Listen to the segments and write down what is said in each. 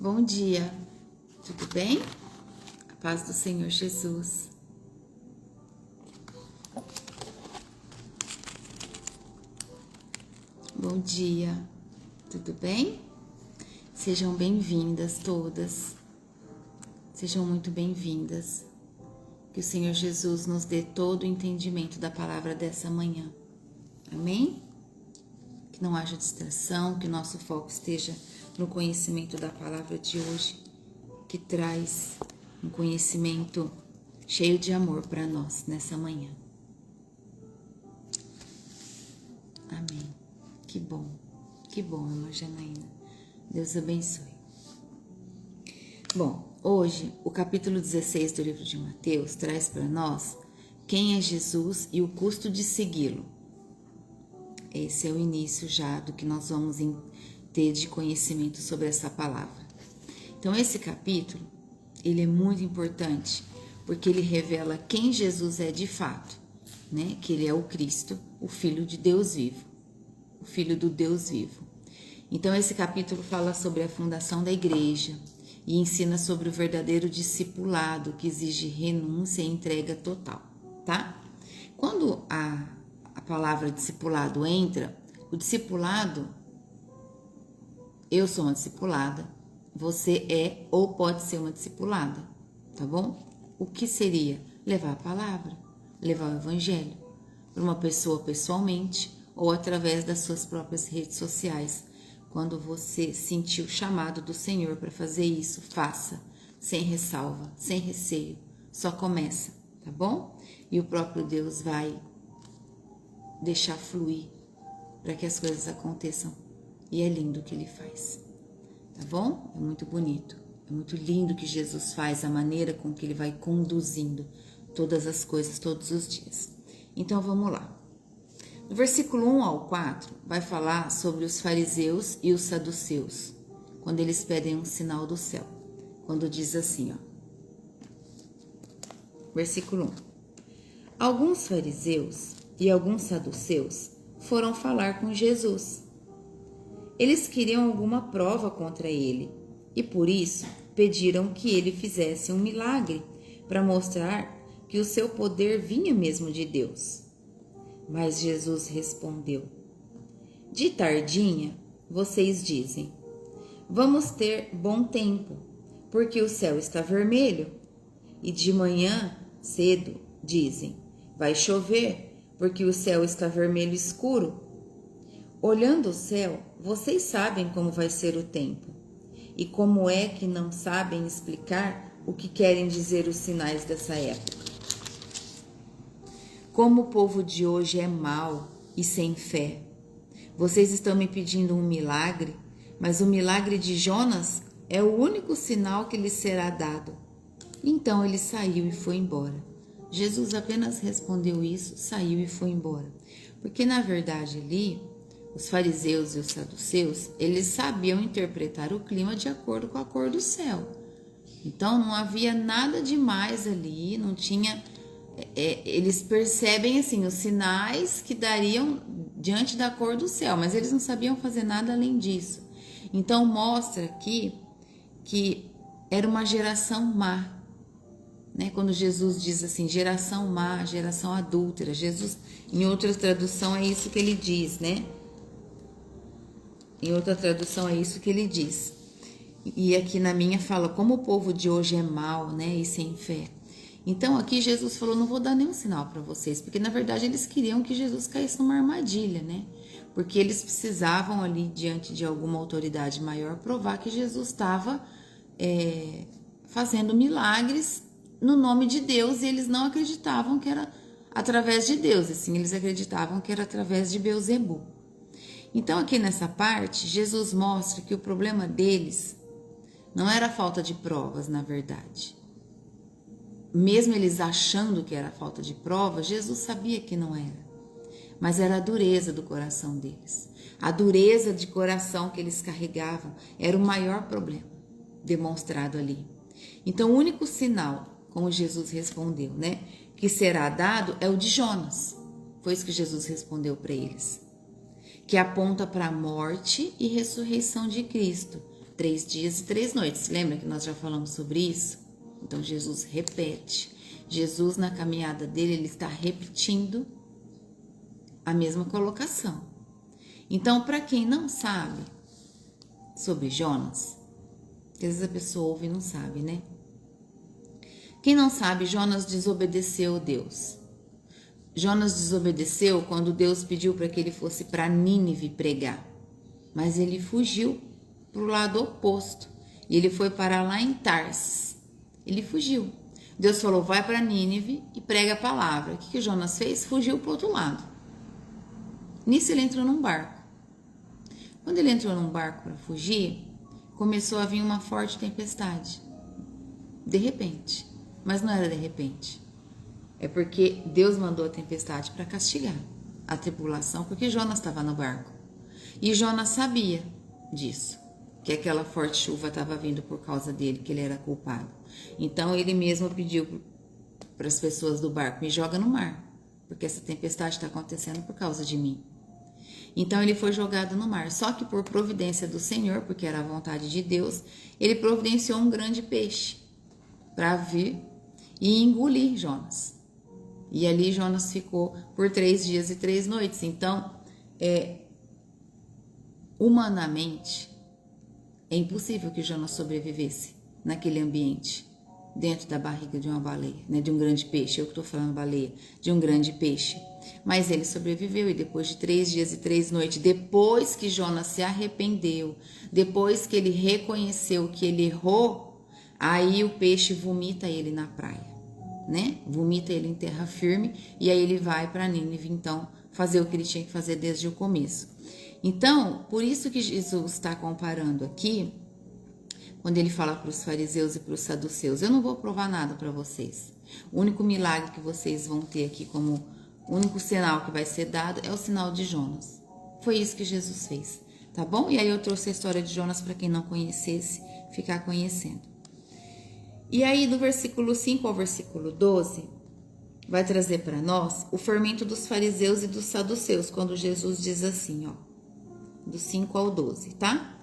Bom dia, tudo bem? A paz do Senhor Jesus. Bom dia, tudo bem? Sejam bem-vindas todas, sejam muito bem-vindas. Que o Senhor Jesus nos dê todo o entendimento da palavra dessa manhã, amém? Que não haja distração, que nosso foco esteja no conhecimento da palavra de hoje, que traz um conhecimento cheio de amor para nós nessa manhã. Amém. Que bom, irmã Janaína. Deus abençoe. Bom, hoje o capítulo 16 do livro de Mateus traz para nós quem é Jesus e o custo de segui-lo. Esse é o início já do que nós vamos ter de conhecimento sobre essa palavra. Então esse capítulo, ele é muito importante, porque ele revela quem Jesus é de fato, né? Que ele é o Cristo, o Filho de Deus vivo, o Filho do Deus vivo. Então esse capítulo fala sobre a fundação da igreja e ensina sobre o verdadeiro discipulado, que exige renúncia e entrega total, tá? Quando a palavra discipulado entra, o discipulado, eu sou uma discipulada, você é ou pode ser uma discipulada, tá bom? O que seria? Levar a palavra, levar o evangelho para uma pessoa pessoalmente ou através das suas próprias redes sociais. Quando você sentir o chamado do Senhor para fazer isso, faça, sem ressalva, sem receio, só começa, tá bom? E o próprio Deus vai deixar fluir para que as coisas aconteçam. E é lindo o que ele faz, tá bom? É muito bonito, é muito lindo o que Jesus faz, a maneira com que ele vai conduzindo todas as coisas todos os dias. Então vamos lá. No versículo 1 ao 4 vai falar sobre os fariseus e os saduceus, quando eles pedem um sinal do céu. Quando diz assim, ó. Versículo 1. Alguns fariseus e alguns saduceus foram falar com Jesus. Eles queriam alguma prova contra ele e por isso pediram que ele fizesse um milagre para mostrar que o seu poder vinha mesmo de Deus. Mas Jesus respondeu: de tardinha vocês dizem, vamos ter bom tempo, porque o céu está vermelho. E de manhã cedo dizem, vai chover, porque o céu está vermelho escuro. Olhando o céu, vocês sabem como vai ser o tempo. E como é que não sabem explicar o que querem dizer os sinais dessa época? Como o povo de hoje é mau e sem fé. Vocês estão me pedindo um milagre, mas o milagre de Jonas é o único sinal que lhes será dado. Então ele saiu e foi embora. Jesus apenas respondeu isso, saiu e foi embora. Porque na verdade ali, os fariseus e os saduceus, eles sabiam interpretar o clima de acordo com a cor do céu. Então não havia nada demais ali, não tinha... eles percebem assim os sinais que dariam diante da cor do céu, mas eles não sabiam fazer nada além disso. Então mostra aqui que era uma geração má, né? Quando Jesus diz assim, geração má, geração adúltera, Jesus, em outra tradução é isso que ele diz, né? Em outra tradução é isso que ele diz. E aqui na minha fala, como o povo de hoje é mau, né, e sem fé. Então aqui Jesus falou, não vou dar nenhum sinal para vocês, porque na verdade eles queriam que Jesus caísse numa armadilha, né? Porque eles precisavam ali, diante de alguma autoridade maior, provar que Jesus estava fazendo milagres no nome de Deus, e eles não acreditavam que era através de Deus, assim, eles acreditavam que era através de Beelzebu. Então aqui nessa parte, Jesus mostra que o problema deles não era a falta de provas, na verdade. Mesmo eles achando que era falta de provas, Jesus sabia que não era. Mas era a dureza do coração deles. A dureza de coração que eles carregavam era o maior problema demonstrado ali. Então o único sinal, como Jesus respondeu, né, que será dado é o de Jonas. Foi isso que Jesus respondeu para eles. Que aponta para a morte e ressurreição de Cristo, 3 dias e 3 noites. Lembra que nós já falamos sobre isso? Então Jesus repete. Jesus, na caminhada dele, ele está repetindo a mesma colocação. Então, para quem não sabe sobre Jonas, às vezes a pessoa ouve e não sabe, né? Quem não sabe, Jonas desobedeceu Deus. Jonas desobedeceu quando Deus pediu para que ele fosse para Nínive pregar. Mas ele fugiu para o lado oposto. E ele foi parar lá em Tarsis. Ele fugiu. Deus falou, vai para Nínive e prega a palavra. O que Jonas fez? Fugiu para o outro lado. Nisso ele entrou num barco. Quando ele entrou num barco para fugir, começou a vir uma forte tempestade. De repente. Mas não era de repente. É porque Deus mandou a tempestade para castigar a tribulação, porque Jonas estava no barco. E Jonas sabia disso, que aquela forte chuva estava vindo por causa dele, que ele era culpado. Então ele mesmo pediu para as pessoas do barco, me joga no mar, porque essa tempestade está acontecendo por causa de mim. Então ele foi jogado no mar, só que por providência do Senhor, porque era a vontade de Deus, ele providenciou um grande peixe para vir e engolir Jonas. E ali Jonas ficou por 3 dias e 3 noites. Então, humanamente, é impossível que Jonas sobrevivesse naquele ambiente, dentro da barriga de uma baleia, né? De um grande peixe. Eu que estou falando baleia, de um grande peixe. Mas ele sobreviveu e depois de 3 dias e 3 noites, depois que Jonas se arrependeu, depois que ele reconheceu que ele errou, aí o peixe vomita ele na praia, né? Vomita ele em terra firme e aí ele vai para Nínive, então, fazer o que ele tinha que fazer desde o começo. Então, por isso que Jesus está comparando aqui, quando ele fala para os fariseus e para os saduceus, eu não vou provar nada para vocês. O único milagre que vocês vão ter aqui como o único sinal que vai ser dado é o sinal de Jonas. Foi isso que Jesus fez, tá bom? E aí eu trouxe a história de Jonas para quem não conhecesse, ficar conhecendo. E aí do versículo 5 ao versículo 12, vai trazer para nós o fermento dos fariseus e dos saduceus, quando Jesus diz assim, ó, do 5 ao 12, tá?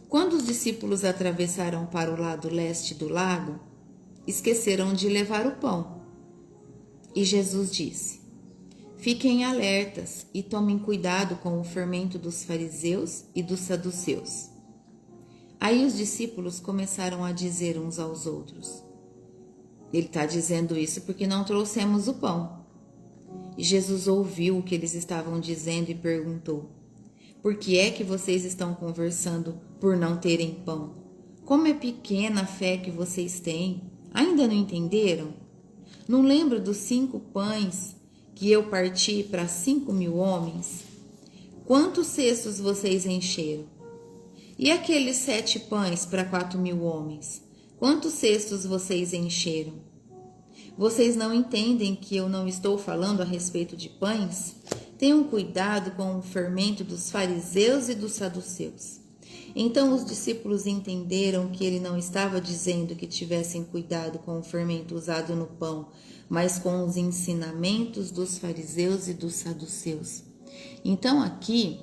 Quando os discípulos atravessaram para o lado leste do lago, esqueceram de levar o pão. E Jesus disse, fiquem alertas e tomem cuidado com o fermento dos fariseus e dos saduceus. Aí os discípulos começaram a dizer uns aos outros, ele está dizendo isso porque não trouxemos o pão. E Jesus ouviu o que eles estavam dizendo e perguntou, por que é que vocês estão conversando por não terem pão? Como é pequena a fé que vocês têm? Ainda não entenderam? Não lembro dos 5 pães que eu parti para 5.000 homens? Quantos cestos vocês encheram? E aqueles 7 pães para 4.000 homens? Quantos cestos vocês encheram? Vocês não entendem que eu não estou falando a respeito de pães? Tenham cuidado com o fermento dos fariseus e dos saduceus. Então os discípulos entenderam que ele não estava dizendo que tivessem cuidado com o fermento usado no pão, mas com os ensinamentos dos fariseus e dos saduceus. Então aqui,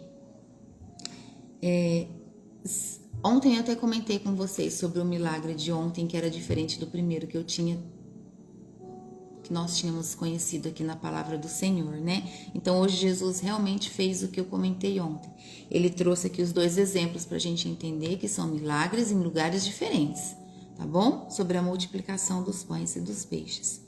ontem eu até comentei com vocês sobre o milagre de ontem, que era diferente do primeiro que nós tínhamos conhecido aqui na palavra do Senhor, né? Então hoje Jesus realmente fez o que eu comentei ontem. Ele trouxe aqui os 2 exemplos para a gente entender que são milagres em lugares diferentes, tá bom? Sobre a multiplicação dos pães e dos peixes.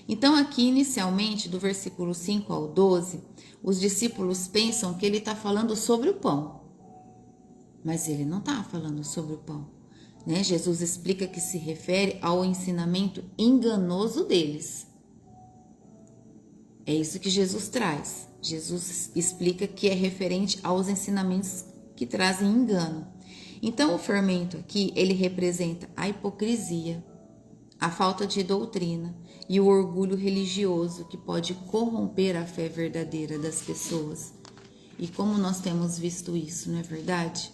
Então aqui inicialmente do versículo 5 ao 12, os discípulos pensam que ele está falando sobre o pão, mas ele não está falando sobre o pão, né? Jesus explica que se refere ao ensinamento enganoso deles. É isso que Jesus traz. Jesus explica que é referente aos ensinamentos que trazem engano. Então, o fermento aqui, ele representa a hipocrisia, a falta de doutrina e o orgulho religioso que pode corromper a fé verdadeira das pessoas. E como nós temos visto isso, não é verdade?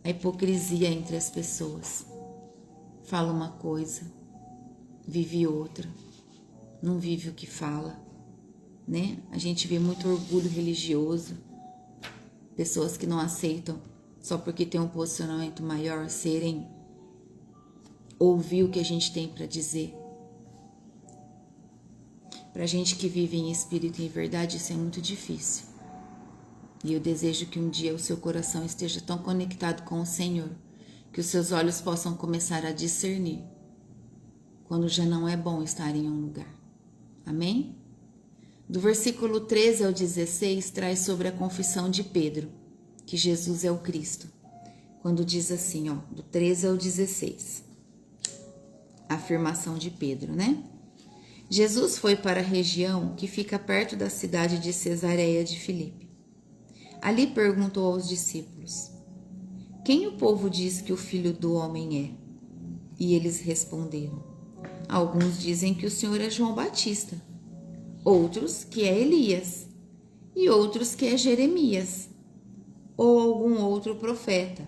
A hipocrisia entre as pessoas. Fala uma coisa, vive outra. Não vive o que fala, né? A gente vê muito orgulho religioso, pessoas que não aceitam só porque tem um posicionamento maior, ouvir o que a gente tem para dizer. Pra gente que vive em espírito e em verdade, isso é muito difícil. E eu desejo que um dia o seu coração esteja tão conectado com o Senhor, que os seus olhos possam começar a discernir quando já não é bom estar em um lugar. Amém? Do versículo 13 ao 16 traz sobre a confissão de Pedro, que Jesus é o Cristo. Quando diz assim, do 13 ao 16, a afirmação de Pedro, né? Jesus foi para a região que fica perto da cidade de Cesareia de Filipe. Ali perguntou aos discípulos: quem o povo diz que o Filho do Homem é? E eles responderam: alguns dizem que o Senhor é João Batista, outros que é Elias, e outros que é Jeremias, ou algum outro profeta.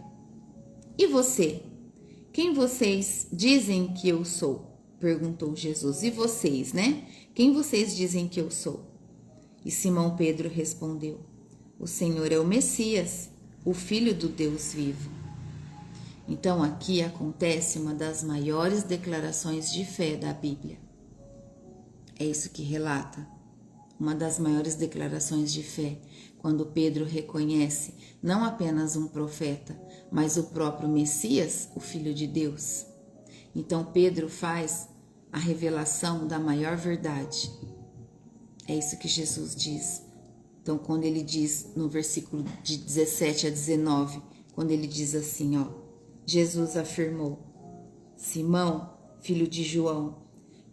E você? Quem vocês dizem que eu sou? Perguntou Jesus. E vocês, né? Quem vocês dizem que eu sou? E Simão Pedro respondeu: o Senhor é o Messias, o Filho do Deus vivo. Então aqui acontece uma das maiores declarações de fé da Bíblia. É isso que relata. Uma das maiores declarações de fé, quando Pedro reconhece não apenas um profeta, mas o próprio Messias, o Filho de Deus. Então Pedro faz a revelação da maior verdade. É isso que Jesus diz. Então quando ele diz no versículo de 17 a 19, quando ele diz assim, Jesus afirmou: Simão, filho de João,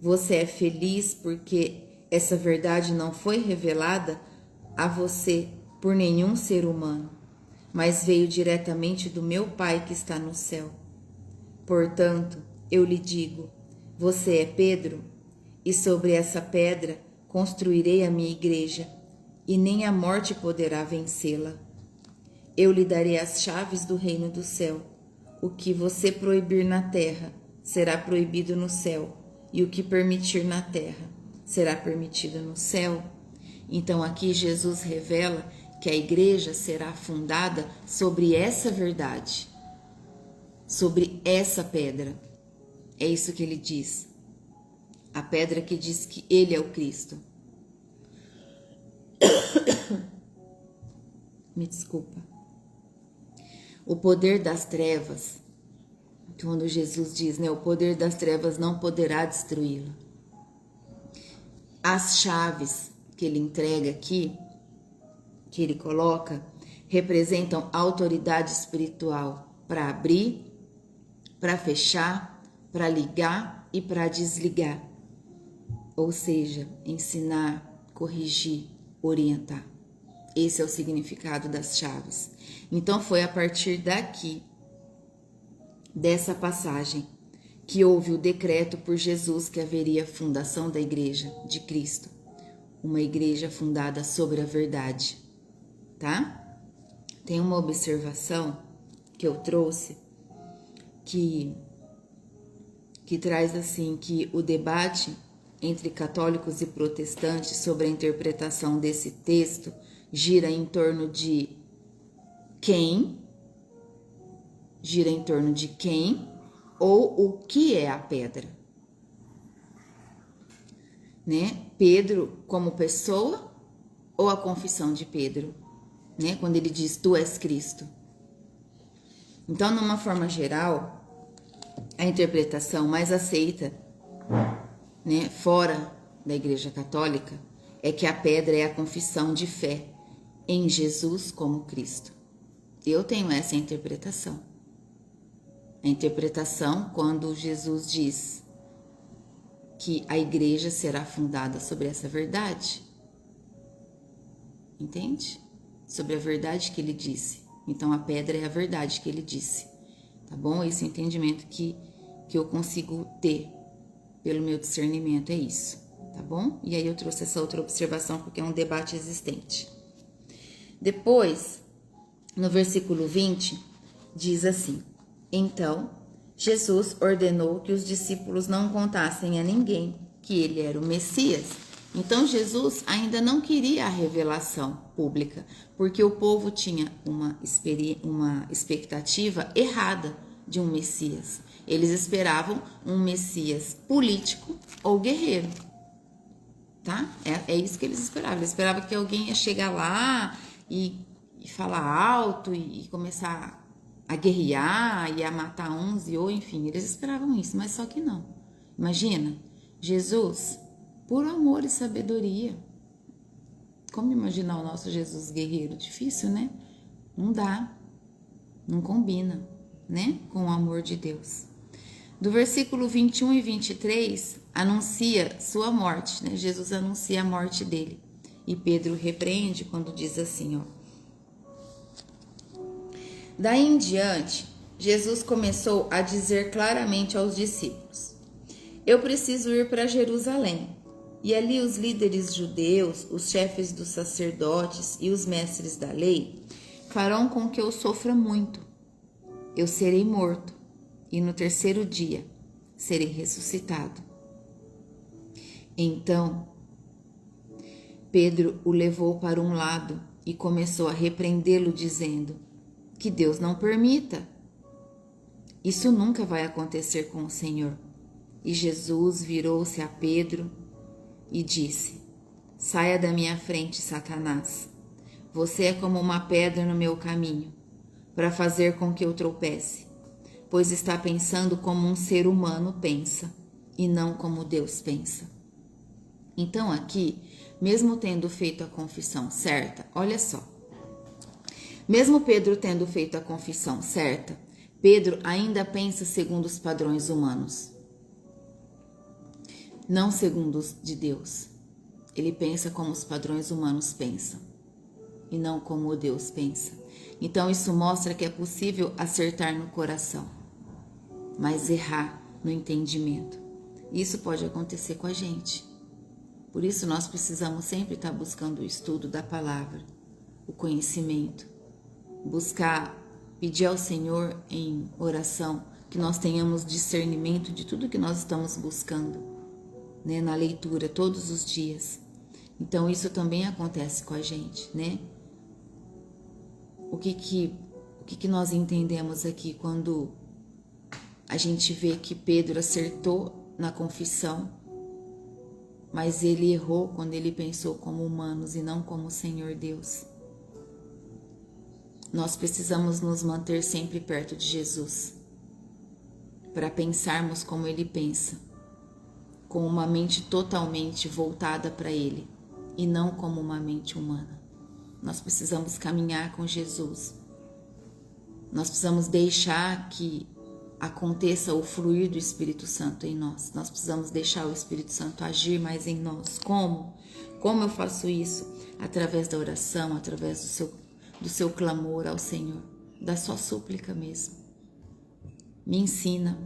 você é feliz porque essa verdade não foi revelada a você por nenhum ser humano, mas veio diretamente do meu Pai que está no céu. Portanto, eu lhe digo: você é Pedro, e sobre essa pedra construirei a minha igreja, e nem a morte poderá vencê-la. Eu lhe darei as chaves do reino do céu. O que você proibir na terra será proibido no céu, e o que permitir na terra será permitido no céu. Então aqui Jesus revela que a igreja será fundada sobre essa verdade, sobre essa pedra. É isso que ele diz. A pedra que diz que ele é o Cristo. Me desculpa. O poder das trevas, quando Jesus diz, o poder das trevas não poderá destruí-la. As chaves que ele entrega aqui, que ele coloca, representam autoridade espiritual para abrir, para fechar, para ligar e para desligar. Ou seja, ensinar, corrigir, orientar. Esse é o significado das chaves. Então foi a partir daqui, dessa passagem, que houve o decreto por Jesus que haveria a fundação da igreja de Cristo. Uma igreja fundada sobre a verdade, tá? Tem uma observação que eu trouxe que traz assim que o debate entre católicos e protestantes sobre a interpretação desse texto gira em torno de quem ou o que é a pedra, né? Pedro como pessoa ou a confissão de Pedro, né? Quando ele diz tu és Cristo. Então, numa forma geral, a interpretação mais aceita, né, fora da Igreja Católica, é que a pedra é a confissão de fé em Jesus como Cristo. Eu tenho essa interpretação. A interpretação quando Jesus diz que a igreja será fundada sobre essa verdade. Entende? Sobre a verdade que ele disse. Então a pedra é a verdade que ele disse. Tá bom? Esse entendimento que eu consigo ter pelo meu discernimento é isso. Tá bom? E aí eu trouxe essa outra observação porque é um debate existente. Depois, no versículo 20, diz assim: então, Jesus ordenou que os discípulos não contassem a ninguém que ele era o Messias Então Jesus ainda não queria a revelação pública, porque o povo tinha uma expectativa errada de um Messias. Eles esperavam um Messias político ou guerreiro, tá? É isso que eles esperavam. Eles esperavam que alguém ia chegar lá e falar alto e começar a guerrear e a matar uns ou enfim, eles esperavam isso, mas só que não. Imagina, Jesus, por amor e sabedoria. Como imaginar o nosso Jesus guerreiro? Difícil, né? Não dá, não combina, né? Com o amor de Deus. Do versículo 21 e 23, anuncia sua morte, né? Jesus anuncia a morte dele. E Pedro repreende quando diz assim, ó. Daí em diante, Jesus começou a dizer claramente aos discípulos: eu preciso ir para Jerusalém, e ali os líderes judeus, os chefes dos sacerdotes e os mestres da lei farão com que eu sofra muito. Eu serei morto, e no terceiro dia serei ressuscitado. Então, Pedro o levou para um lado e começou a repreendê-lo, dizendo: que Deus não permita. Isso nunca vai acontecer com o Senhor. E Jesus virou-se a Pedro e disse: saia da minha frente, Satanás. Você é como uma pedra no meu caminho, para fazer com que eu tropece, pois está pensando como um ser humano pensa, e não como Deus pensa. Então aqui, mesmo tendo feito a confissão certa, olha só, mesmo Pedro tendo feito a confissão certa, Pedro ainda pensa segundo os padrões humanos, não segundo os de Deus. Ele pensa como os padrões humanos pensam e não como Deus pensa. Então isso mostra que é possível acertar no coração, mas errar no entendimento. Isso pode acontecer com a gente. Por isso nós precisamos sempre estar buscando o estudo da palavra, o conhecimento, buscar, pedir ao Senhor em oração que nós tenhamos discernimento de tudo que nós estamos buscando, né, na leitura todos os dias. Então isso também acontece com a gente, né? O que nós entendemos aqui quando a gente vê que Pedro acertou na confissão, mas ele errou quando ele pensou como humanos e não como o Senhor Deus? Nós precisamos nos manter sempre perto de Jesus, para pensarmos como Ele pensa, com uma mente totalmente voltada para Ele, e não como uma mente humana. Nós precisamos caminhar com Jesus. Nós precisamos deixar que aconteça o fluir do Espírito Santo em nós. Nós precisamos deixar o Espírito Santo agir mais em nós. Como? Como eu faço isso? Através da oração, através do seu clamor ao Senhor, da sua súplica mesmo. Me ensina,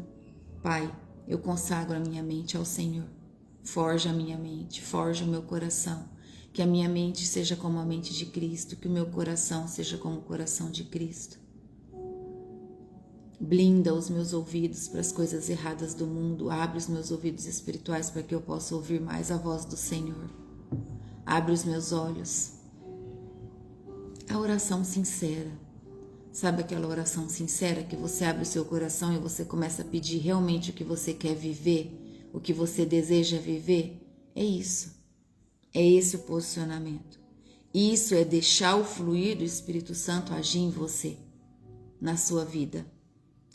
Pai, eu consagro a minha mente ao Senhor. Forja a minha mente, forja o meu coração. Que a minha mente seja como a mente de Cristo, que o meu coração seja como o coração de Cristo. Blinda os meus ouvidos para as coisas erradas do mundo. Abre os meus ouvidos espirituais para que eu possa ouvir mais a voz do Senhor. Abre os meus olhos. A oração sincera. Sabe aquela oração sincera que você abre o seu coração e você começa a pedir realmente o que você quer viver, o que você deseja viver? É isso. É esse o posicionamento. Isso é deixar o fluir do Espírito Santo agir em você, na sua vida.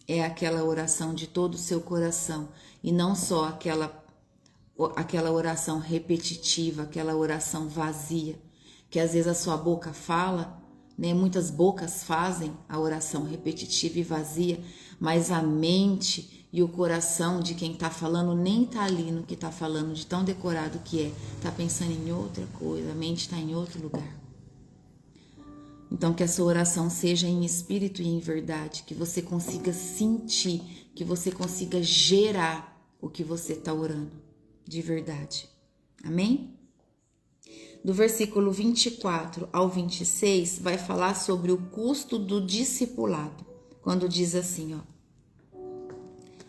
É aquela oração de todo o seu coração e não só aquela oração repetitiva, aquela oração vazia, que às vezes a sua boca fala, né? Muitas bocas fazem a oração repetitiva e vazia, mas a mente e o coração de quem está falando nem está ali no que está falando, de tão decorado que é. Está pensando em outra coisa, a mente está em outro lugar. Então que a sua oração seja em espírito e em verdade, que você consiga sentir, que você consiga gerar o que você está orando de verdade. Amém? Do versículo 24 ao 26 vai falar sobre o custo do discipulado. Quando diz assim, ó.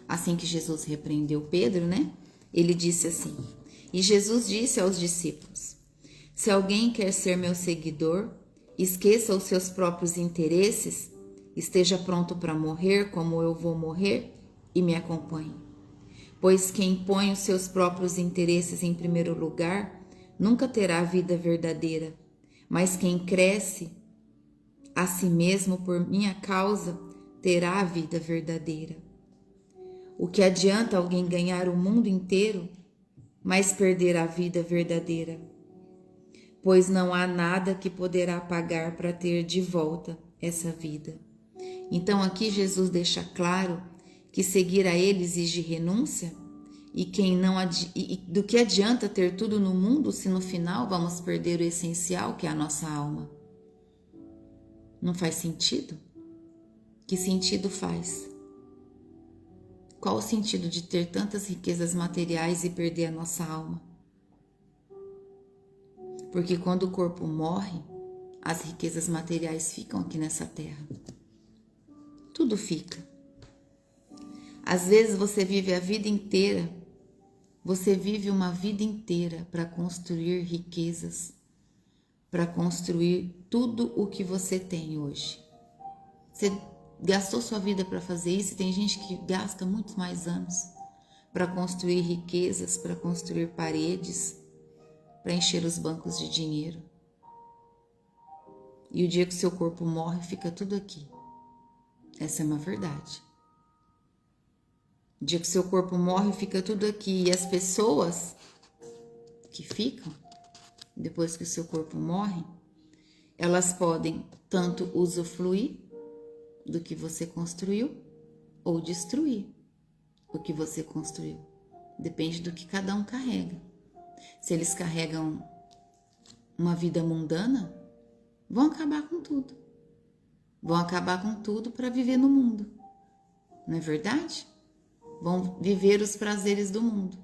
Assim que Jesus repreendeu Pedro, né? Ele disse assim: E Jesus disse aos discípulos: se alguém quer ser meu seguidor, esqueça os seus próprios interesses, esteja pronto para morrer como eu vou morrer e me acompanhe. Pois quem põe os seus próprios interesses em primeiro lugar nunca terá a vida verdadeira, mas quem cresce a si mesmo por minha causa terá a vida verdadeira. O que adianta alguém ganhar o mundo inteiro, mas perder a vida verdadeira? Pois não há nada que poderá pagar para ter de volta essa vida. Então aqui Jesus deixa claro que seguir a Ele exige renúncia e do que adianta ter tudo no mundo se no final vamos perder o essencial, que é a nossa alma. Não faz sentido? Que sentido faz? Qual o sentido de ter tantas riquezas materiais e perder a nossa alma? Porque quando o corpo morre, as riquezas materiais ficam aqui nessa terra. Tudo fica. Às vezes você vive a vida inteira, você vive uma vida inteira para construir riquezas, para construir tudo o que você tem hoje. Você gastou sua vida para fazer isso e tem gente que gasta muitos mais anos para construir riquezas, para construir paredes, para encher os bancos de dinheiro. E o dia que seu corpo morre, fica tudo aqui. Essa é uma verdade. O dia que seu corpo morre, fica tudo aqui. E as pessoas que ficam, depois que o seu corpo morre, elas podem tanto usufruir do que você construiu ou destruir o que você construiu. Depende do que cada um carrega. Se eles carregam uma vida mundana, vão acabar com tudo. Vão acabar com tudo para viver no mundo. Não é verdade? Vão viver os prazeres do mundo.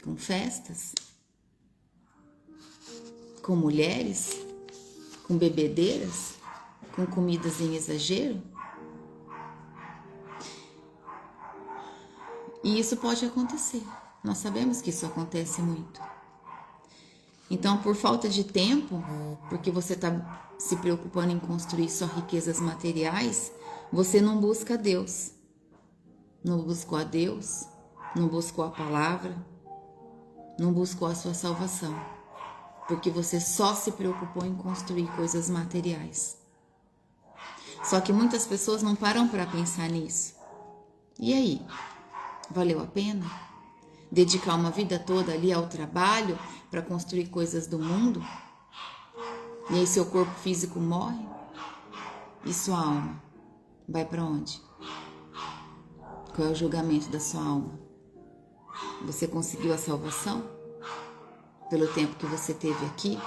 Com festas, com mulheres, com bebedeiras, com comidas em exagero. E isso pode acontecer. Nós sabemos que isso acontece muito. Então, por falta de tempo, porque você está se preocupando em construir só riquezas materiais, você não busca Deus. Não buscou a Deus, não buscou a palavra, não buscou a sua salvação. Porque você só se preocupou em construir coisas materiais. Só que muitas pessoas não param para pensar nisso. E aí? Valeu a pena? Dedicar uma vida toda ali ao trabalho para construir coisas do mundo? E aí seu corpo físico morre? E sua alma vai para onde? Qual é o julgamento da sua alma? Você conseguiu a salvação? Pelo tempo que você teve aqui?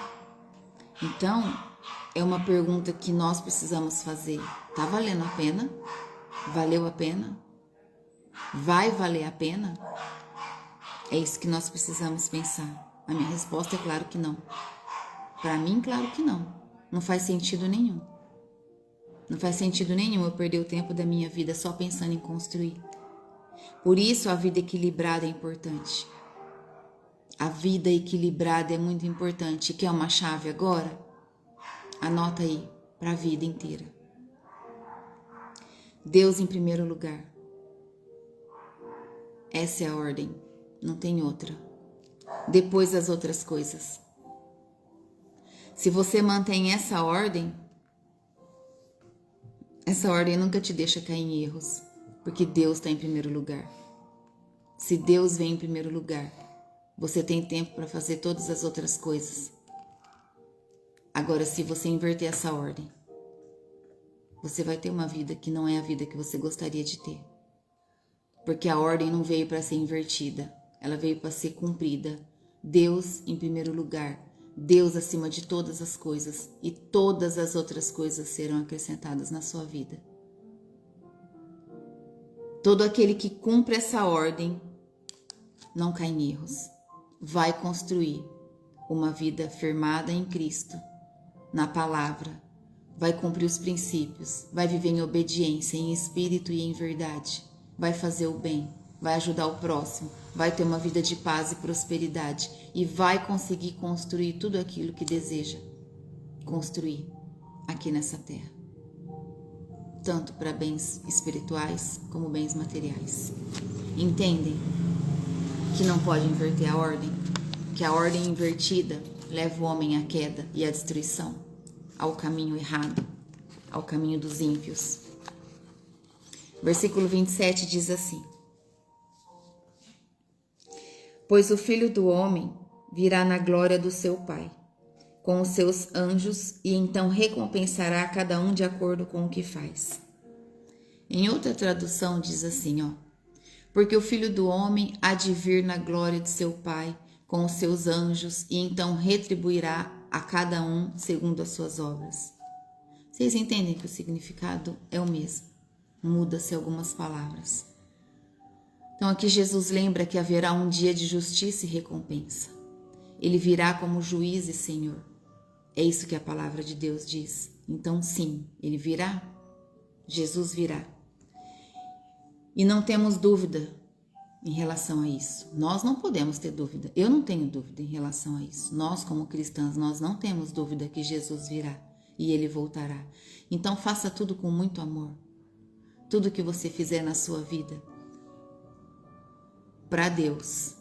Então, é uma pergunta que nós precisamos fazer. Tá valendo a pena? Valeu a pena? Vai valer a pena? É isso que nós precisamos pensar. A minha resposta é claro que não. Para mim, claro que não. Não faz sentido nenhum. Não faz sentido nenhum eu perder o tempo da minha vida só pensando em construir. Por isso, a vida equilibrada é importante. A vida equilibrada é muito importante. Quer uma chave agora? Anota aí, para a vida inteira. Deus em primeiro lugar. Essa é a ordem, não tem outra. Depois as outras coisas. Se você mantém essa ordem nunca te deixa cair em erros, porque Deus está em primeiro lugar. Se Deus vem em primeiro lugar, você tem tempo para fazer todas as outras coisas. Agora, se você inverter essa ordem, você vai ter uma vida que não é a vida que você gostaria de ter. Porque a ordem não veio para ser invertida, ela veio para ser cumprida. Deus em primeiro lugar, Deus acima de todas as coisas, e todas as outras coisas serão acrescentadas na sua vida. Todo aquele que cumpre essa ordem não cai em erros, vai construir uma vida firmada em Cristo, na palavra, vai cumprir os princípios, vai viver em obediência, em espírito e em verdade, vai fazer o bem, vai ajudar o próximo, vai ter uma vida de paz e prosperidade e vai conseguir construir tudo aquilo que deseja construir aqui nessa terra, tanto para bens espirituais como bens materiais. Entendem que não pode inverter a ordem, que a ordem invertida leva o homem à queda e à destruição, ao caminho errado, ao caminho dos ímpios. Versículo 27 diz assim: pois o Filho do Homem virá na glória do seu Pai, com os seus anjos, e então recompensará cada um de acordo com o que faz. Em outra tradução diz assim, porque o Filho do Homem há de vir na glória de seu Pai, com os seus anjos, e então retribuirá a cada um segundo as suas obras. Vocês entendem que o significado é o mesmo, muda-se algumas palavras. Então aqui Jesus lembra que haverá um dia de justiça e recompensa. Ele virá como juiz e Senhor. É isso que a palavra de Deus diz. Então sim, ele virá. Jesus virá. E não temos dúvida em relação a isso. Nós não podemos ter dúvida. Eu não tenho dúvida em relação a isso. Nós, como cristãos, nós não temos dúvida que Jesus virá e ele voltará. Então faça tudo com muito amor. Tudo que você fizer na sua vida, para Deus,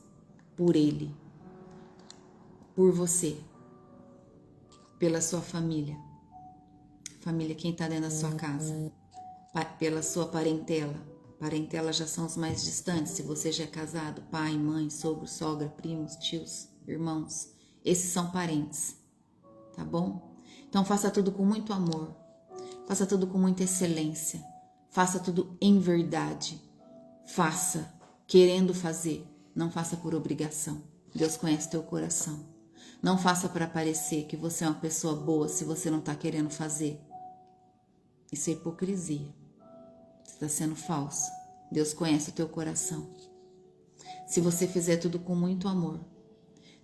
por Ele, por você, pela sua família, quem está dentro da sua casa, pela sua parentela. Parentela já são os mais distantes, se você já é casado, pai, mãe, sogro, sogra, primos, tios, irmãos, esses são parentes, tá bom? Então faça tudo com muito amor, faça tudo com muita excelência, faça tudo em verdade, faça querendo fazer, não faça por obrigação. Deus conhece teu coração. Não faça para parecer que você é uma pessoa boa se você não está querendo fazer. Isso é hipocrisia. Você está sendo falso. Deus conhece o teu coração. Se você fizer tudo com muito amor,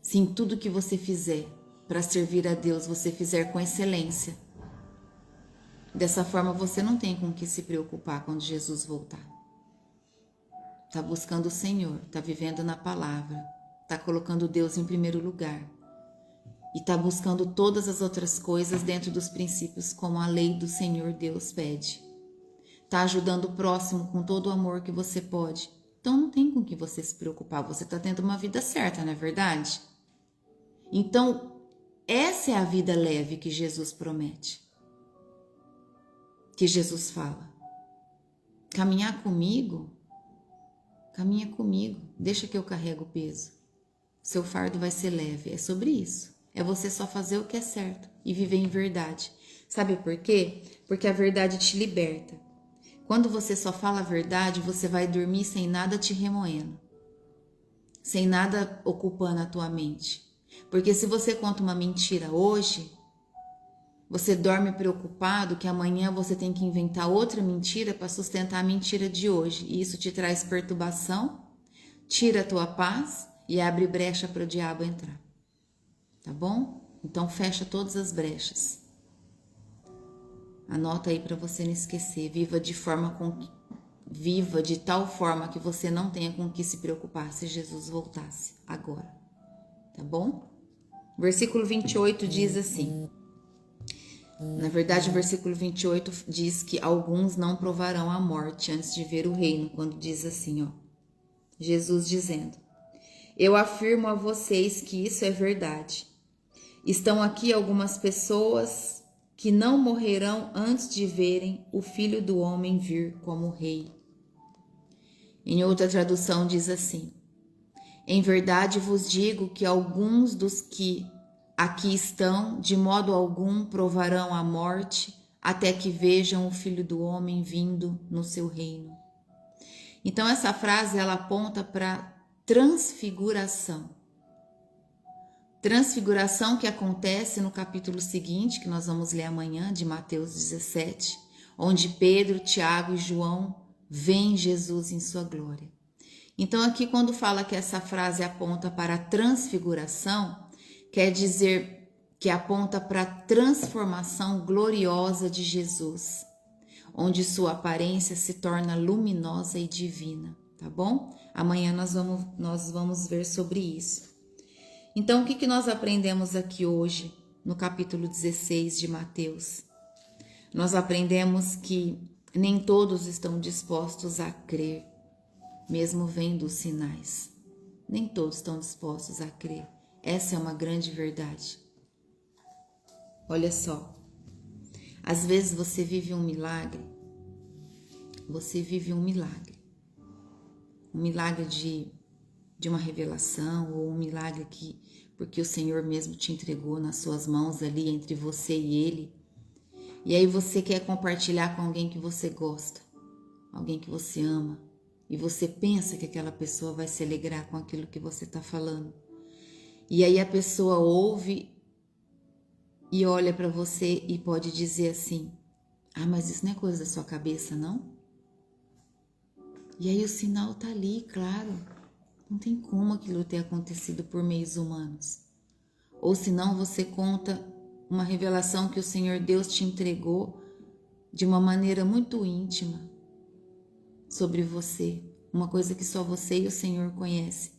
se em tudo que você fizer para servir a Deus, você fizer com excelência, dessa forma você não tem com o que se preocupar quando Jesus voltar. Está buscando o Senhor, está vivendo na palavra, está colocando Deus em primeiro lugar e está buscando todas as outras coisas dentro dos princípios como a lei do Senhor Deus pede. Está ajudando o próximo com todo o amor que você pode. Então não tem com que você se preocupar, você está tendo uma vida certa, não é verdade? Então essa é a vida leve que Jesus promete, que Jesus fala. Caminhar comigo? Caminha comigo, deixa que eu carrego o peso. Seu fardo vai ser leve, é sobre isso. É você só fazer o que é certo e viver em verdade. Sabe por quê? Porque a verdade te liberta. Quando você só fala a verdade, você vai dormir sem nada te remoendo, sem nada ocupando a tua mente. Porque se você conta uma mentira hoje, você dorme preocupado que amanhã você tem que inventar outra mentira para sustentar a mentira de hoje. E isso te traz perturbação, tira a tua paz e abre brecha para o diabo entrar. Tá bom? Então fecha todas as brechas. Anota aí para você não esquecer. Viva de tal forma que você não tenha com o que se preocupar se Jesus voltasse agora. Tá bom? Versículo 28 diz assim. Na verdade, o versículo 28 diz que alguns não provarão a morte antes de ver o reino, quando diz assim, Jesus dizendo: eu afirmo a vocês que isso é verdade. Estão aqui algumas pessoas que não morrerão antes de verem o Filho do Homem vir como rei. Em outra tradução diz assim: em verdade vos digo que alguns dos que aqui estão, de modo algum, provarão a morte, até que vejam o Filho do Homem vindo no seu reino. Então essa frase ela aponta para transfiguração. Transfiguração que acontece no capítulo seguinte, que nós vamos ler amanhã, de Mateus 17, onde Pedro, Tiago e João veem Jesus em sua glória. Então aqui quando fala que essa frase aponta para a transfiguração, quer dizer que aponta para a transformação gloriosa de Jesus, onde sua aparência se torna luminosa e divina. tá bom? Amanhã nós vamos ver sobre isso. Então, o que nós aprendemos aqui hoje, no capítulo 16 de Mateus? Nós aprendemos que nem todos estão dispostos a crer, mesmo vendo os sinais. Nem todos estão dispostos a crer. Essa é uma grande verdade. Olha só, às vezes você vive um milagre, um milagre de uma revelação, ou um milagre porque o Senhor mesmo te entregou nas suas mãos ali entre você e Ele, e aí você quer compartilhar com alguém que você gosta, alguém que você ama, e você pensa que aquela pessoa vai se alegrar com aquilo que você está falando, e aí a pessoa ouve e olha para você e pode dizer assim: ah, mas isso não é coisa da sua cabeça, não? E aí o sinal tá ali, claro. Não tem como aquilo ter acontecido por meios humanos. Ou senão você conta uma revelação que o Senhor Deus te entregou de uma maneira muito íntima sobre você. Uma coisa que só você e o Senhor conhecem.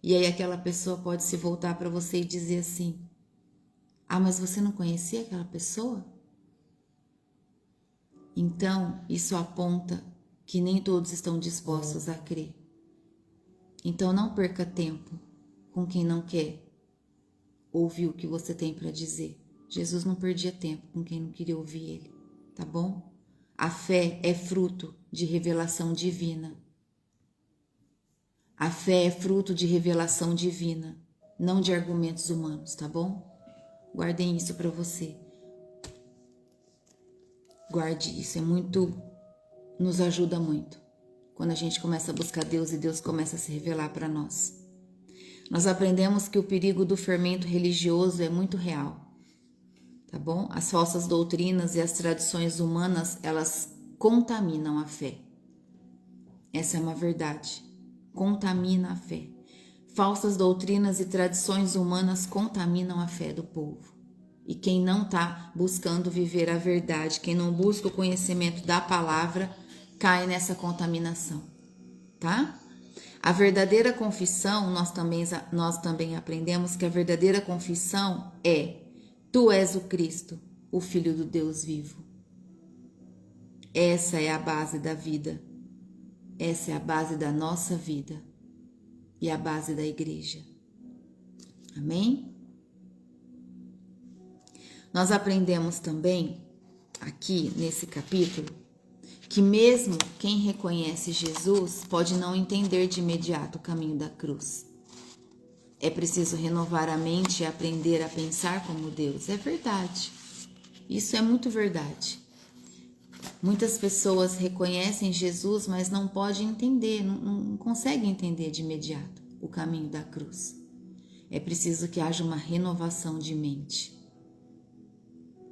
E aí aquela pessoa pode se voltar para você e dizer assim: ah, mas você não conhecia aquela pessoa? Então, isso aponta que nem todos estão dispostos a crer. Então, não perca tempo com quem não quer ouvir o que você tem para dizer. Jesus não perdia tempo com quem não queria ouvir ele, tá bom? A fé é fruto de revelação divina. A fé é fruto de revelação divina, não de argumentos humanos, tá bom? Guardem isso para você. Guarde isso, nos ajuda muito. Quando a gente começa a buscar Deus e Deus começa a se revelar para nós. Nós aprendemos que o perigo do fermento religioso é muito real, tá bom? As falsas doutrinas e as tradições humanas, elas contaminam a fé. Essa é uma verdade. Contamina a fé. Falsas doutrinas e tradições humanas contaminam a fé do povo. E quem não está buscando viver a verdade, quem não busca o conhecimento da palavra, cai nessa contaminação, tá? A verdadeira confissão, nós também aprendemos que a verdadeira confissão é: tu és o Cristo, o Filho do Deus vivo. Essa é a base da vida. Essa é a base da nossa vida e a base da igreja. Amém? Nós aprendemos também, aqui nesse capítulo, que mesmo quem reconhece Jesus pode não entender de imediato o caminho da cruz. É preciso renovar a mente e aprender a pensar como Deus. É verdade. Isso é muito verdade. Muitas pessoas reconhecem Jesus, mas não podem entender, não conseguem entender de imediato o caminho da cruz. É preciso que haja uma renovação de mente.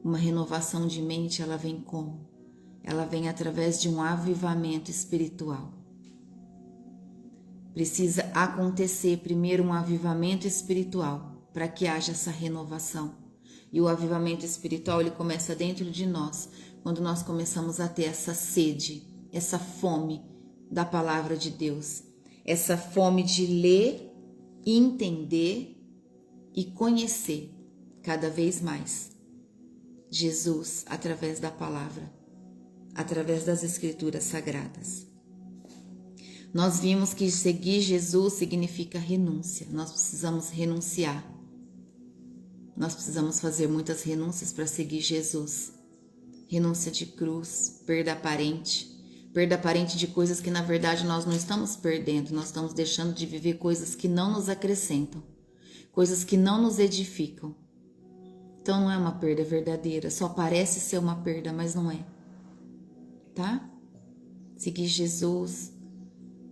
Uma renovação de mente, ela vem como? Ela vem através de um avivamento espiritual. Precisa acontecer primeiro um avivamento espiritual para que haja essa renovação. E o avivamento espiritual, ele começa dentro de nós, quando nós começamos a ter essa sede, essa fome da palavra de Deus, essa fome de ler, entender e conhecer cada vez mais Jesus através da palavra, através das escrituras sagradas. Nós vimos que seguir Jesus significa renúncia. Nós precisamos renunciar. Nós precisamos fazer muitas renúncias para seguir Jesus. Renúncia de cruz, perda aparente de coisas que na verdade nós não estamos perdendo, nós estamos deixando de viver coisas que não nos acrescentam, coisas que não nos edificam. Então não é uma perda verdadeira, só parece ser uma perda, mas não é, tá? Seguir Jesus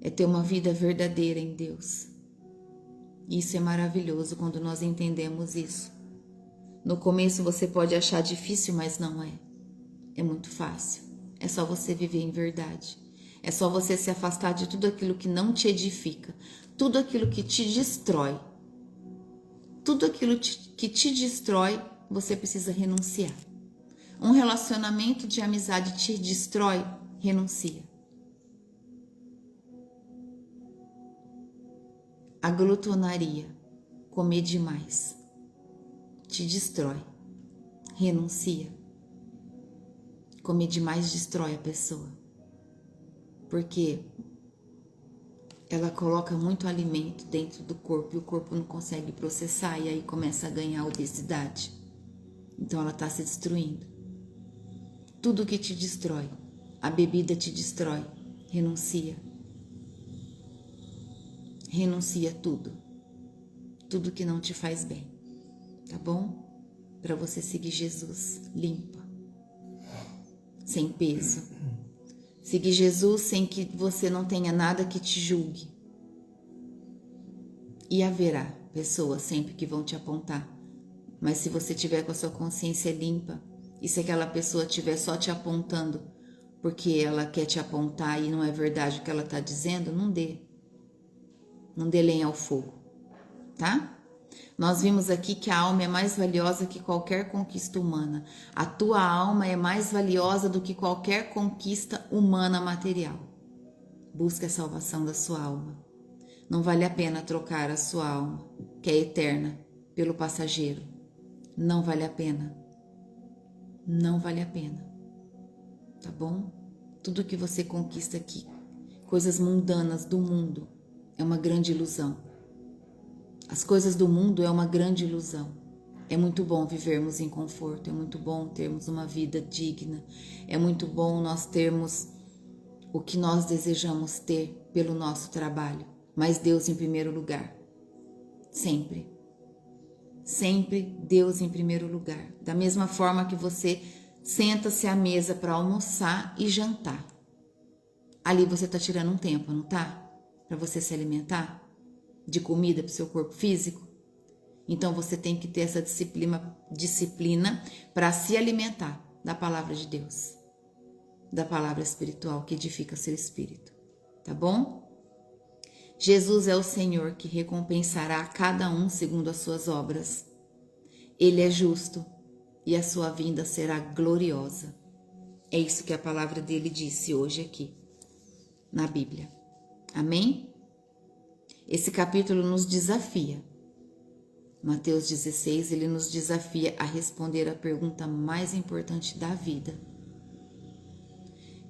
é ter uma vida verdadeira em Deus. Isso é maravilhoso quando nós entendemos isso. No começo você pode achar difícil, mas não é. É muito fácil. É só você viver em verdade. É só você se afastar de tudo aquilo que não te edifica, tudo aquilo que te destrói. Tudo aquilo que te destrói, você precisa renunciar. Um relacionamento de amizade te destrói, renuncia. A glutonaria, comer demais, te destrói. Renuncia. Comer demais destrói a pessoa. Porque ela coloca muito alimento dentro do corpo e o corpo não consegue processar e aí começa a ganhar obesidade. Então ela está se destruindo. Tudo que te destrói, a bebida te destrói. Renuncia. Renuncia tudo. Tudo que não te faz bem. Tá bom? Para você seguir Jesus limpa. Sem peso. Seguir Jesus sem que você não tenha nada que te julgue. E haverá pessoas sempre que vão te apontar. Mas se você tiver com a sua consciência limpa, e se aquela pessoa estiver só te apontando porque ela quer te apontar e não é verdade o que ela está dizendo, não dê. Não dê lenha ao fogo, tá? Nós vimos aqui que a alma é mais valiosa que qualquer conquista humana. A tua alma é mais valiosa do que qualquer conquista humana material. Busca a salvação da sua alma. Não vale a pena trocar a sua alma, que é eterna, pelo passageiro. Não vale a pena. Não vale a pena. Tá bom? Tudo que você conquista aqui, coisas mundanas do mundo, é uma grande ilusão. As coisas do mundo é uma grande ilusão. É muito bom vivermos em conforto, é muito bom termos uma vida digna, é muito bom nós termos o que nós desejamos ter pelo nosso trabalho, mas Deus em primeiro lugar. Sempre. Sempre Deus em primeiro lugar. Da mesma forma que você senta-se à mesa para almoçar e jantar. Ali você está tirando um tempo, não tá? Para você se alimentar de comida para o seu corpo físico. Então você tem que ter essa disciplina para se alimentar da palavra de Deus, da palavra espiritual que edifica seu espírito. Tá bom? Jesus é o Senhor que recompensará cada um segundo as suas obras. Ele é justo e a sua vinda será gloriosa. É isso que a palavra dele disse hoje aqui na Bíblia. Amém? Esse capítulo nos desafia. Mateus 16, ele nos desafia a responder a pergunta mais importante da vida.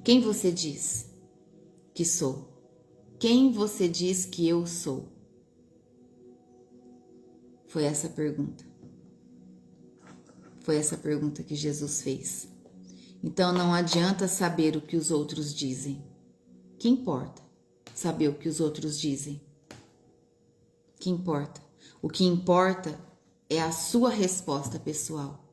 Quem você diz que sou? Quem você diz que eu sou? Foi essa pergunta. Foi essa pergunta que Jesus fez. Então não adianta saber o que os outros dizem. Que importa saber o que os outros dizem? Que importa? O que importa é a sua resposta pessoal.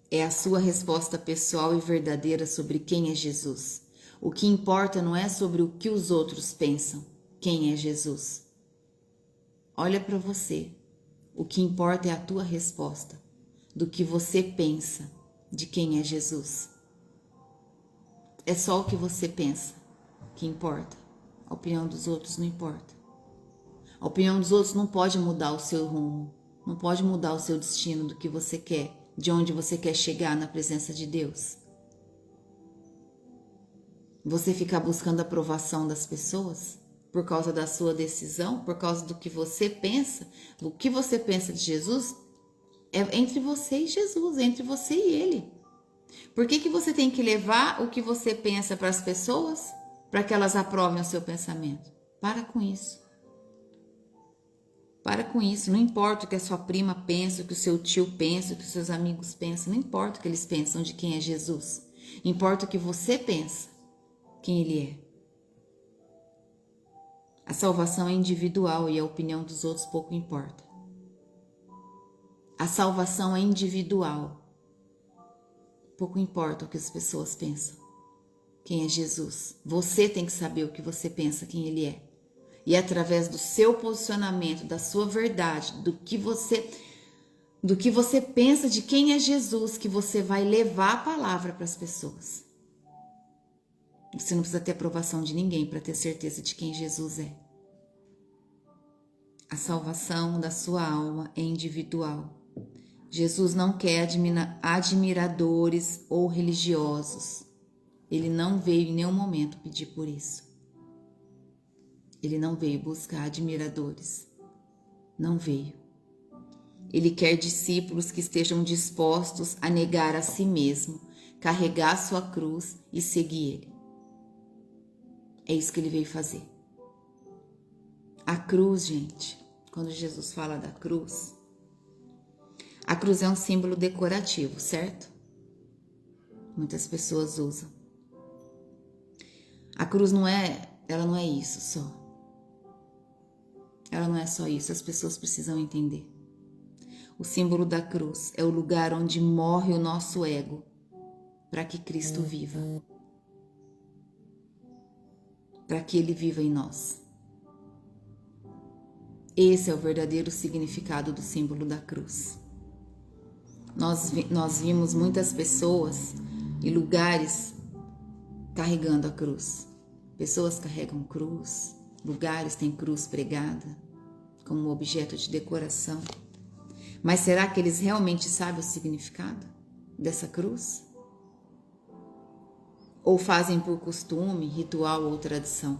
É a sua resposta pessoal e verdadeira sobre quem é Jesus. O que importa não é sobre o que os outros pensam. Quem é Jesus? Olha para você. O que importa é a tua resposta do que você pensa de quem é Jesus. É só o que você pensa que importa. A opinião dos outros não importa. A opinião dos outros não pode mudar o seu rumo, não pode mudar o seu destino do que você quer, de onde você quer chegar na presença de Deus. Você ficar buscando a aprovação das pessoas por causa da sua decisão, por causa do que você pensa, do que você pensa de Jesus, é entre você e Jesus, é entre você e Ele. Por que você tem que levar o que você pensa para as pessoas para que elas aprovem o seu pensamento? Para com isso. Para com isso, não importa o que a sua prima pensa, o que o seu tio pensa, o que os seus amigos pensam, não importa o que eles pensam de quem é Jesus. Importa o que você pensa, quem Ele é. A salvação é individual e a opinião dos outros pouco importa. A salvação é individual. Pouco importa o que as pessoas pensam. Quem é Jesus? Você tem que saber o que você pensa, quem Ele é. E é através do seu posicionamento, da sua verdade, do que você pensa de quem é Jesus, que você vai levar a palavra para as pessoas. Você não precisa ter aprovação de ninguém para ter certeza de quem Jesus é. A salvação da sua alma é individual. Jesus não quer admiradores ou religiosos. Ele não veio em nenhum momento pedir por isso. Ele não veio buscar admiradores. Não veio. Ele quer discípulos que estejam dispostos a negar a si mesmo, carregar sua cruz e seguir Ele. É isso que Ele veio fazer. A cruz, gente, quando Jesus fala da cruz, a cruz é um símbolo decorativo, certo? Muitas pessoas usam. A cruz ela não é isso só. Ela não é só isso, as pessoas precisam entender. O símbolo da cruz é o lugar onde morre o nosso ego para que Cristo viva. Para que Ele viva em nós. Esse é o verdadeiro significado do símbolo da cruz. Nós vimos muitas pessoas e lugares carregando a cruz. Pessoas carregam cruz, lugares têm cruz pregada como objeto de decoração. Mas será que eles realmente sabem o significado dessa cruz? Ou fazem por costume, ritual ou tradição?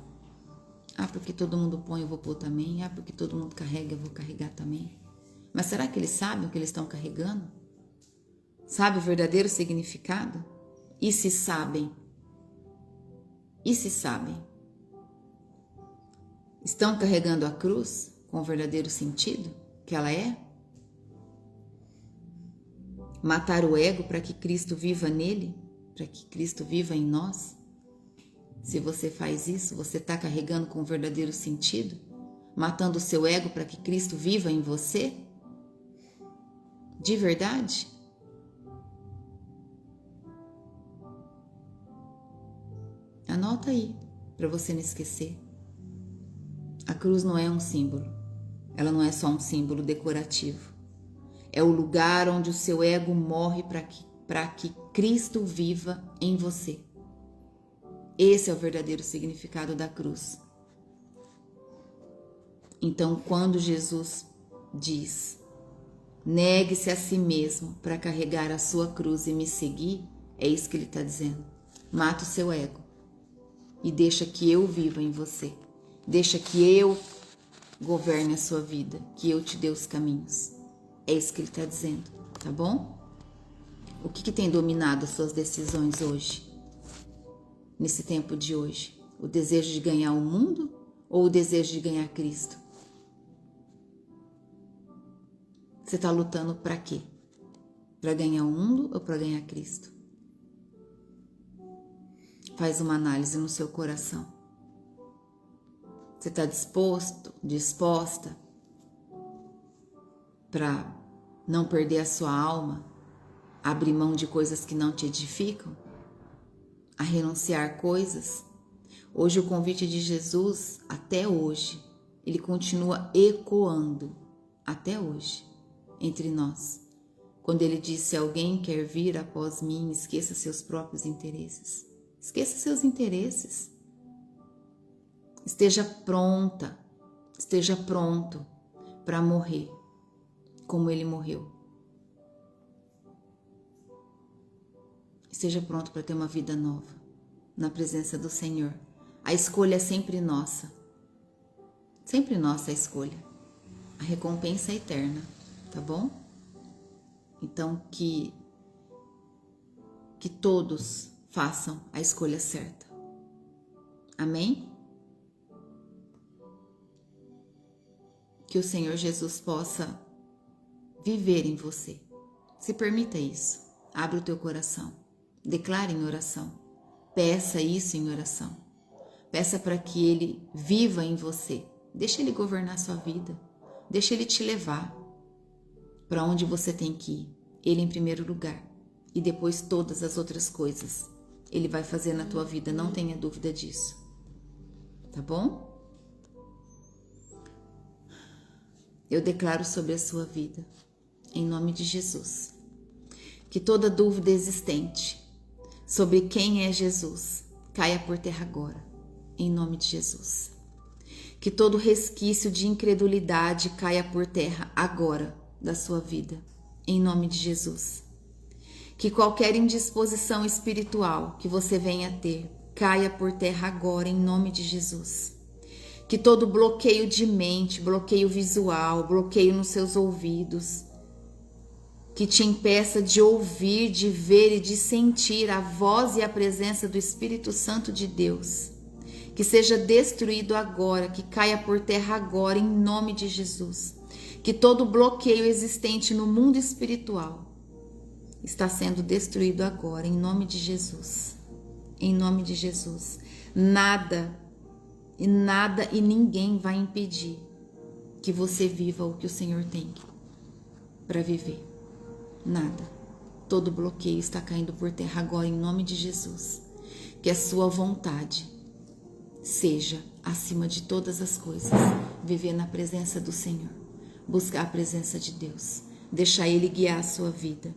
Ah, porque todo mundo põe, eu vou pôr também. Ah, porque todo mundo carrega, eu vou carregar também. Mas será que eles sabem o que eles estão carregando? Sabe o verdadeiro significado? E se sabem? E se sabem? Estão carregando a cruz com o verdadeiro sentido que ela é? Matar o ego para que Cristo viva nele? Para que Cristo viva em nós? Se você faz isso, você está carregando com o verdadeiro sentido? Matando o seu ego para que Cristo viva em você? De verdade? Anota aí, para você não esquecer. A cruz não é um símbolo. Ela não é só um símbolo decorativo. É o lugar onde o seu ego morre para que Cristo viva em você. Esse é o verdadeiro significado da cruz. Então, quando Jesus diz, negue-se a si mesmo para carregar a sua cruz e me seguir, é isso que ele está dizendo. Mata o seu ego e deixa que eu viva em você. Deixa que eu governe a sua vida, que eu te dê os caminhos. É isso que ele está dizendo, tá bom? O que tem dominado as suas decisões hoje? Nesse tempo de hoje? O desejo de ganhar o mundo ou o desejo de ganhar Cristo? Você está lutando para quê? Para ganhar o mundo ou para ganhar Cristo? Faz uma análise no seu coração. Você está disposta para não perder a sua alma, abrir mão de coisas que não te edificam, a renunciar coisas? Hoje o convite de Jesus, até hoje, ele continua ecoando, até hoje, entre nós. Quando ele disse, se alguém quer vir após mim, esqueça seus próprios interesses. Esqueça seus interesses. Esteja pronto para morrer como ele morreu. Esteja pronto para ter uma vida nova na presença do Senhor. A escolha é sempre nossa. Sempre nossa a escolha. A recompensa é eterna, tá bom? Então que todos façam a escolha certa. Amém? Que o Senhor Jesus possa viver em você. Se permita isso. Abra o teu coração. Declare em oração. Peça isso em oração. Peça para que Ele viva em você. Deixa Ele governar sua vida. Deixa Ele te levar para onde você tem que ir. Ele em primeiro lugar. E depois todas as outras coisas Ele vai fazer na tua vida. Não tenha dúvida disso. Tá bom? Eu declaro sobre a sua vida, em nome de Jesus, que toda dúvida existente sobre quem é Jesus caia por terra agora, em nome de Jesus. Que todo resquício de incredulidade caia por terra agora da sua vida, em nome de Jesus. Que qualquer indisposição espiritual que você venha a ter caia por terra agora, em nome de Jesus. Que todo bloqueio de mente, bloqueio visual, bloqueio nos seus ouvidos, que te impeça de ouvir, de ver e de sentir a voz e a presença do Espírito Santo de Deus, que seja destruído agora, que caia por terra agora, em nome de Jesus. Que todo bloqueio existente no mundo espiritual está sendo destruído agora, em nome de Jesus. Em nome de Jesus. Nada e ninguém vai impedir que você viva o que o Senhor tem para viver. Nada. Todo bloqueio está caindo por terra agora, em nome de Jesus. Que a sua vontade seja, acima de todas as coisas, viver na presença do Senhor, buscar a presença de Deus, deixar Ele guiar a sua vida.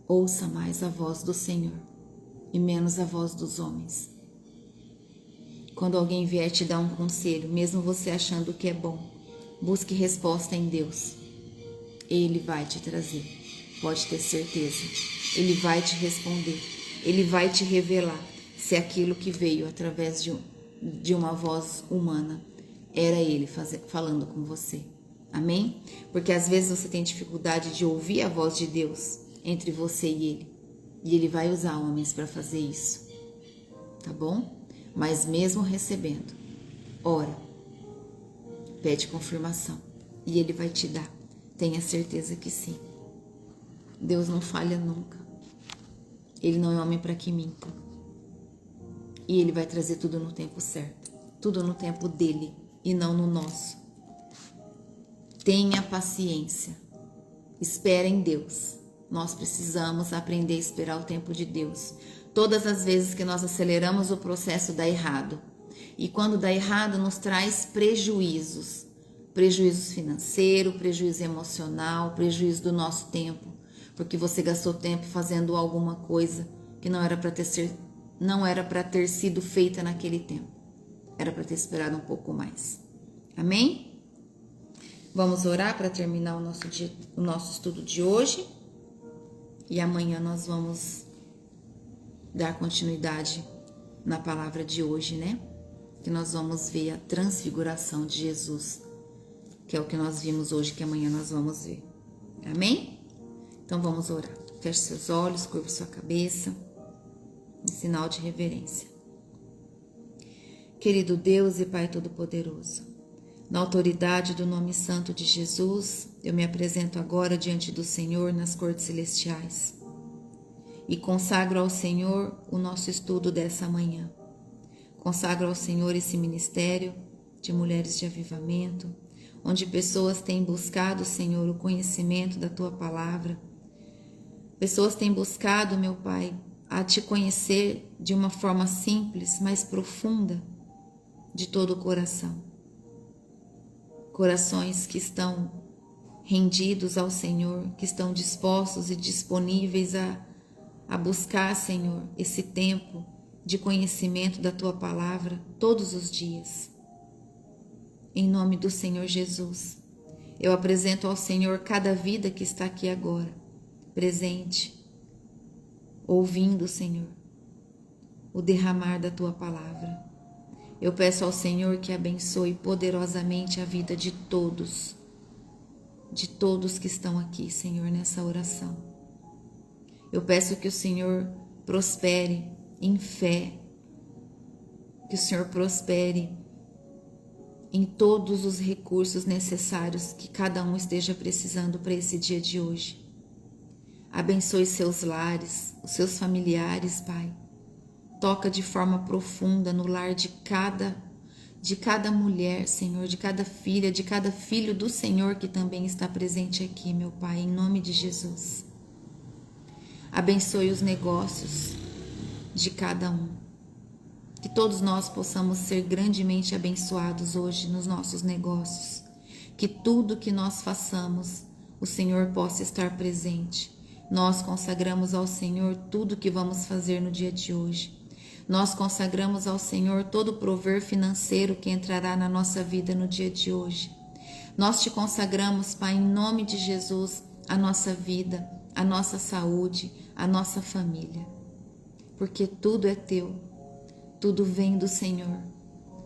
Ouça mais a voz do Senhor e menos a voz dos homens. Quando alguém vier te dar um conselho, mesmo você achando que é bom, busque resposta em Deus. Ele vai te trazer, pode ter certeza. Ele vai te responder, Ele vai te revelar se aquilo que veio através de uma voz humana era Ele falando com você. Amém? Porque às vezes você tem dificuldade de ouvir a voz de Deus entre você e Ele vai usar homens para fazer isso, tá bom? Mas mesmo recebendo, ora, pede confirmação e Ele vai te dar. Tenha certeza que sim. Deus não falha nunca. Ele não é homem para que minta. E Ele vai trazer tudo no tempo certo, tudo no tempo dele e não no nosso. Tenha paciência. Espera em Deus. Nós precisamos aprender a esperar o tempo de Deus. Todas as vezes que nós aceleramos o processo dá errado. E quando dá errado nos traz prejuízos. Prejuízos financeiros, prejuízo emocional, prejuízo do nosso tempo. Porque você gastou tempo fazendo alguma coisa que não era para ter sido feita naquele tempo. Era para ter esperado um pouco mais. Amém? Vamos orar para terminar o nosso estudo de hoje. E amanhã nós vamos dar continuidade na palavra de hoje, né? Que nós vamos ver a transfiguração de Jesus, que é o que nós vimos hoje, que amanhã nós vamos ver. Amém? Então vamos orar. Feche seus olhos, curva sua cabeça, em sinal de reverência. Querido Deus e Pai Todo-Poderoso, na autoridade do nome santo de Jesus, eu me apresento agora diante do Senhor nas cortes celestiais e consagro ao Senhor o nosso estudo dessa manhã. Consagro ao Senhor esse ministério de mulheres de avivamento, onde pessoas têm buscado, Senhor, o conhecimento da Tua palavra. Pessoas têm buscado, meu Pai, a Te conhecer de uma forma simples, mas profunda, de todo o coração. Corações que estão rendidos ao Senhor, que estão dispostos e disponíveis a buscar, Senhor, esse tempo de conhecimento da Tua palavra todos os dias. Em nome do Senhor Jesus, eu apresento ao Senhor cada vida que está aqui agora, presente, ouvindo, Senhor, o derramar da Tua palavra. Eu peço ao Senhor que abençoe poderosamente a vida de todos que estão aqui, Senhor, nessa oração. Eu peço que o Senhor prospere em fé, que o Senhor prospere em todos os recursos necessários que cada um esteja precisando para esse dia de hoje. Abençoe seus lares, os seus familiares, Pai. Toca de forma profunda no lar de cada mulher, Senhor, de cada filha, de cada filho do Senhor que também está presente aqui, meu Pai, em nome de Jesus. Abençoe os negócios de cada um. Que todos nós possamos ser grandemente abençoados hoje nos nossos negócios. Que tudo que nós façamos, o Senhor possa estar presente. Nós consagramos ao Senhor tudo que vamos fazer no dia de hoje. Nós consagramos ao Senhor todo o prover financeiro que entrará na nossa vida no dia de hoje. Nós te consagramos, Pai, em nome de Jesus, a nossa vida, a nossa saúde, a nossa família. Porque tudo é teu. Tudo vem do Senhor,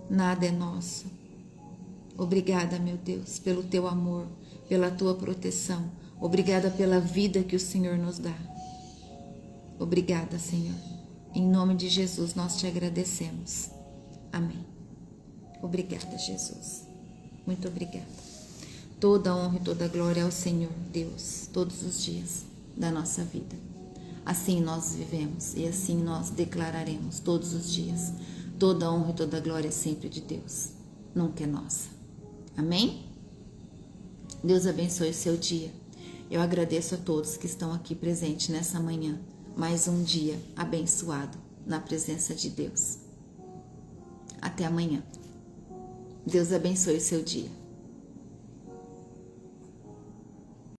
nada é nosso. Obrigada, meu Deus, pelo teu amor, pela tua proteção. Obrigada pela vida que o Senhor nos dá. Obrigada, Senhor. Em nome de Jesus, nós te agradecemos. Amém. Obrigada, Jesus. Muito obrigada. Toda honra e toda glória ao Senhor, Deus, todos os dias da nossa vida. Assim nós vivemos e assim nós declararemos todos os dias. Toda honra e toda glória é sempre de Deus, nunca é nossa. Amém? Deus abençoe o seu dia. Eu agradeço a todos que estão aqui presentes nessa manhã. Mais um dia abençoado na presença de Deus. Até amanhã. Deus abençoe o seu dia.